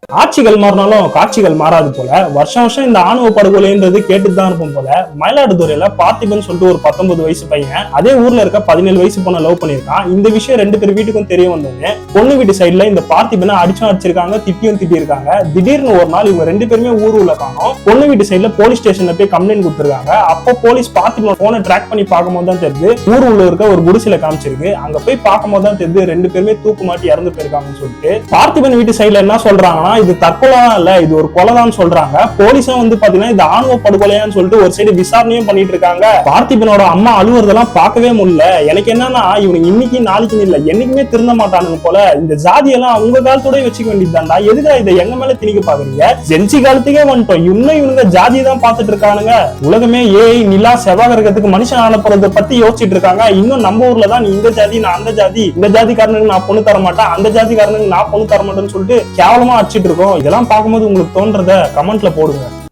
ஆட்சிகள் மாறினாலும் காட்சிகள் மாறாது போல வருஷம் வருஷம் இந்த ஆணவ படுகொலைன்றது கேட்டுதான் இருப்போம் போல. மயிலாடுதுறையில பார்த்திபன் சொல்லிட்டு ஒரு 19 வயசு பையன் அதே ஊர்ல இருக்க 17 வயசு பொண்ணை லவ் பண்ணிருக்கான். இந்த விஷயம் 2 பேர் வீட்டுக்கும் தெரிய வந்தோடனே பொண்ணு வீட்டு சைடுல இந்த பார்த்திபனை அடிச்சிருக்காங்க, திட்டி இருக்காங்க. திடீர்னு ஒரு நாள் இவங்க 2 பேருமே ஊர் உள்ள காணோம். பொண்ணு வீட்டு சைடுல போலீஸ் ஸ்டேஷன்ல போய் கம்ப்ளைண்ட் கொடுத்திருக்காங்க. அப்போ போலீஸ் பார்த்திபனோட போனை ட்ராக் பண்ணி பார்க்கும்போது தான் தெரியுது ஊர் உள்ள இருக்க ஒரு குடிசையில காமிச்சிருக்கு. அங்க போய் பார்க்கும்போது தான் தெரியுது 2 பேருமே தூக்கு மாட்டி இறந்து போயிருக்காங்கன்னு சொல்லிட்டு பார்த்திபன் வீட்டு சைடுல என்ன சொல்றாங்கன்னா இது தற்கொலை இல்ல, இது ஒரு கொலைதான் சொல்றாங்க. போலீஸும் வந்து பாத்தீங்கன்னா இது ஆணவ படுகொலையான்னு சொல்லிட்டு ஒரு சைடு விசாரணையும் பண்ணிட்டு இருக்காங்க. பார்த்திபனோட அம்மா அழுவுறதெல்லாம் பார்க்கவே முடியல. எனக்கு என்னன்னா இவனுக்கு இன்னைக்கு நாளைக்கு இல்ல என்னைக்குமே திருந்த மாட்டானுங்க போல. இந்த ஜாதியெல்லாம் அவங்க காலத்தோட வச்சுக்க வேண்டியதுதான்டா. எதுக்கா இதை எங்க மேல திணிக்க பாக்குறீங்க? ஜென்சி காலத்துக்கே வந்துட்டோம், இன்னும் இவனுங்க ஜாதி தான் பாத்துட்டு இருக்கானுங்க. உலகமே ஏஐ நிலா செவ்வாய் கிரகத்துக்கு மனுஷன் அனுப்புறதை பத்தி யோசிச்சுட்டு இருக்காங்க. இன்னும் நம்ம ஊர்ல தான் நீ இந்த ஜாதி நான் அந்த ஜாதி, இந்த ஜாதிக்காரனுக்கு நான் பொண்ணு தர மாட்டேன், அந்த ஜாதிக்காரனுக்கு நான் பொண்ணு தர மாட்டேன்னு சொல்லிட்டு கேவலமா அடிச்சிட்டு இருக்கோம். இதெல்லாம் பார்க்கும்போது உங்களுக்கு தோன்றத கமெண்ட்ல போடுங்க.